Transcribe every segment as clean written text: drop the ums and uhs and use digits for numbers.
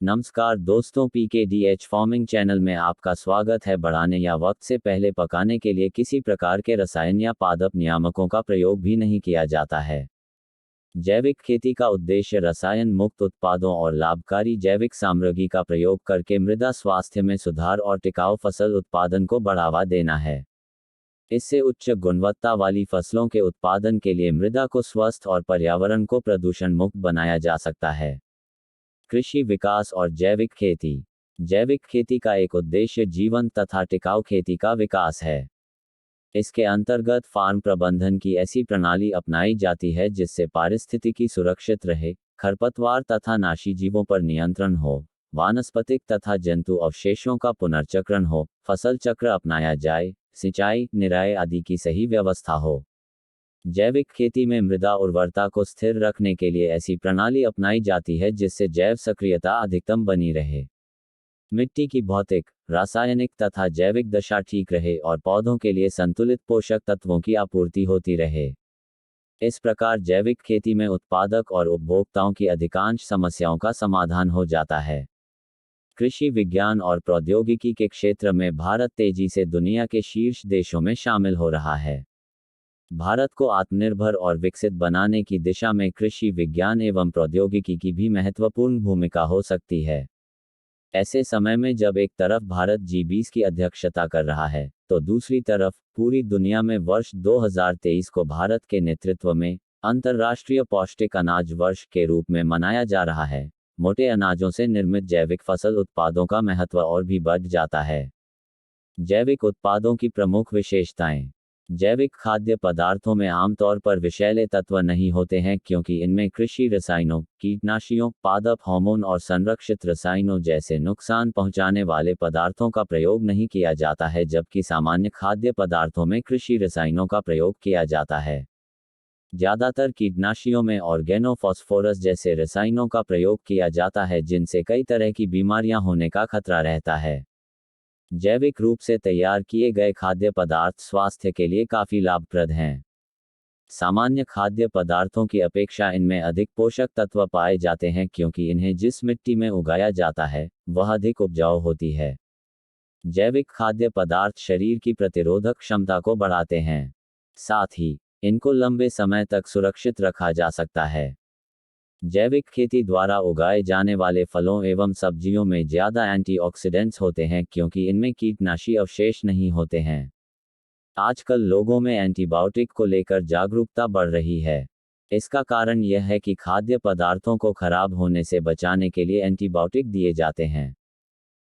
नमस्कार दोस्तों, PKDH farming channel में आपका स्वागत है। बढ़ाने या वक्त से पहले पकाने के लिए किसी प्रकार के रसायन या पादप नियामकों का प्रयोग भी नहीं किया जाता है। जैविक खेती का उद्देश्य रसायन मुक्त उत्पादों और लाभकारी जैविक सामग्री का प्रयोग करके मृदा स्वास्थ्य में सुधार और टिकाऊ फसल उत्पादन को बढ़ावा देना है। इससे उच्च गुणवत्ता वाली फसलों के उत्पादन के लिए मृदा को स्वस्थ और पर्यावरण को प्रदूषण मुक्त बनाया जा सकता है। कृषि विकास और जैविक खेती। जैविक खेती का एक उद्देश्य जीवंत तथा टिकाऊ खेती का विकास है। इसके अंतर्गत फार्म प्रबंधन की ऐसी प्रणाली अपनाई जाती है जिससे पारिस्थितिकी सुरक्षित रहे, खरपतवार तथा नाशी जीवों पर नियंत्रण हो, वानस्पतिक तथा जंतु अवशेषों का पुनर्चक्रण हो, फसल चक्र अपनाया जाए, सिंचाई, निराई आदि की सही व्यवस्था हो। जैविक खेती में मृदा उर्वरता को स्थिर रखने के लिए ऐसी प्रणाली अपनाई जाती है जिससे जैव सक्रियता अधिकतम बनी रहे, मिट्टी की भौतिक, रासायनिक तथा जैविक दशा ठीक रहे और पौधों के लिए संतुलित पोषक तत्वों की आपूर्ति होती रहे। इस प्रकार जैविक खेती में उत्पादक और उपभोक्ताओं की अधिकांश समस्याओं का समाधान हो जाता है। कृषि विज्ञान और प्रौद्योगिकी के क्षेत्र में भारत तेजी से दुनिया के शीर्ष देशों में शामिल हो रहा है। भारत को आत्मनिर्भर और विकसित बनाने की दिशा में कृषि विज्ञान एवं प्रौद्योगिकी की भी महत्वपूर्ण भूमिका हो सकती है। ऐसे समय में जब एक तरफ भारत G20 की अध्यक्षता कर रहा है, तो दूसरी तरफ पूरी दुनिया में वर्ष 2023 को भारत के नेतृत्व में अंतर्राष्ट्रीय पौष्टिक अनाज वर्ष के रूप में मनाया जा रहा है। मोटे अनाजों से निर्मित जैविक फसल उत्पादों का महत्व और भी बढ़ जाता है। जैविक उत्पादों की प्रमुख विशेषताएं। जैविक खाद्य पदार्थों में आमतौर पर विषैले तत्व नहीं होते हैं क्योंकि इनमें कृषि रसायनों, कीटनाशियों, पादप हार्मोन और संरक्षित रसायनों जैसे नुकसान पहुंचाने वाले पदार्थों का प्रयोग नहीं किया जाता है, जबकि सामान्य खाद्य पदार्थों में कृषि रसायनों का प्रयोग किया जाता है। ज़्यादातर कीटनाशियों में ऑर्गेनोफॉस्फोरस जैसे रसायनों का प्रयोग किया जाता है जिनसे कई तरह की बीमारियां होने का खतरा रहता है। जैविक रूप से तैयार किए गए खाद्य पदार्थ स्वास्थ्य के लिए काफी लाभप्रद हैं। सामान्य खाद्य पदार्थों की अपेक्षा इनमें अधिक पोषक तत्व पाए जाते हैं क्योंकि इन्हें जिस मिट्टी में उगाया जाता है वह अधिक उपजाऊ होती है। जैविक खाद्य पदार्थ शरीर की प्रतिरोधक क्षमता को बढ़ाते हैं, साथ ही इनको लंबे समय तक सुरक्षित रखा जा सकता है। जैविक खेती द्वारा उगाए जाने वाले फलों एवं सब्जियों में ज़्यादा एंटीऑक्सीडेंट्स होते हैं क्योंकि इनमें कीटनाशी अवशेष नहीं होते हैं। आजकल लोगों में एंटीबायोटिक को लेकर जागरूकता बढ़ रही है। इसका कारण यह है कि खाद्य पदार्थों को खराब होने से बचाने के लिए एंटीबायोटिक दिए जाते हैं।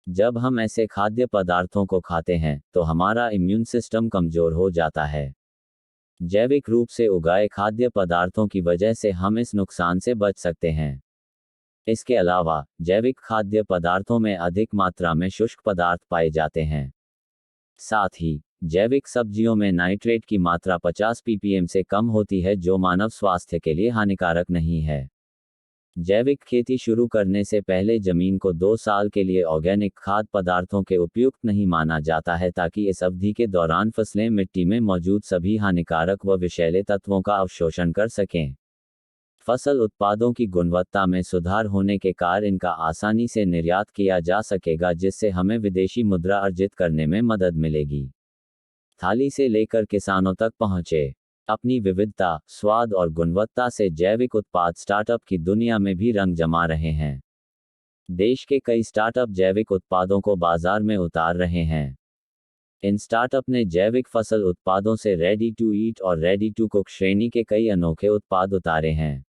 जब हम ऐसे खाद्य पदार्थों को खाते हैं तो हमारा इम्यून सिस्टम कमजोर हो जाता है। जैविक रूप से उगाए खाद्य पदार्थों की वजह से हम इस नुकसान से बच सकते हैं। इसके अलावा जैविक खाद्य पदार्थों में अधिक मात्रा में शुष्क पदार्थ पाए जाते हैं। साथ ही जैविक सब्जियों में नाइट्रेट की मात्रा 50 ppm से कम होती है जो मानव स्वास्थ्य के लिए हानिकारक नहीं है। जैविक खेती शुरू करने से पहले जमीन को 2 साल के लिए ऑर्गेनिक खाद्य पदार्थों के उपयुक्त नहीं माना जाता है ताकि इस अवधि के दौरान फसलें मिट्टी में मौजूद सभी हानिकारक व विषैले तत्वों का अवशोषण कर सकें। फसल उत्पादों की गुणवत्ता में सुधार होने के कारण इनका आसानी से निर्यात किया जा सकेगा जिससे हमें विदेशी मुद्रा अर्जित करने में मदद मिलेगी। थाली से लेकर किसानों तक पहुँचे। अपनी विविधता, स्वाद और गुणवत्ता से जैविक उत्पाद स्टार्टअप की दुनिया में भी रंग जमा रहे हैं। देश के कई स्टार्टअप जैविक उत्पादों को बाजार में उतार रहे हैं। इन स्टार्टअप ने जैविक फसल उत्पादों से रेडी टू ईट और रेडी टू कुक श्रेणी के कई अनोखे उत्पाद उतारे हैं।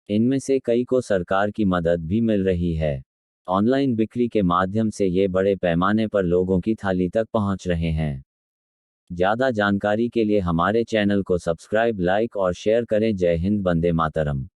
इनमें से कई को सरकार की मदद भी मिल रही है। ऑनलाइन बिक्री के माध्यम से ये बड़े पैमाने पर लोगों की थाली तक पहुंच रहे हैं। ज़्यादा जानकारी के लिए हमारे चैनल को सब्सक्राइब, लाइक और शेयर करें। जय हिंद, वंदे मातरम।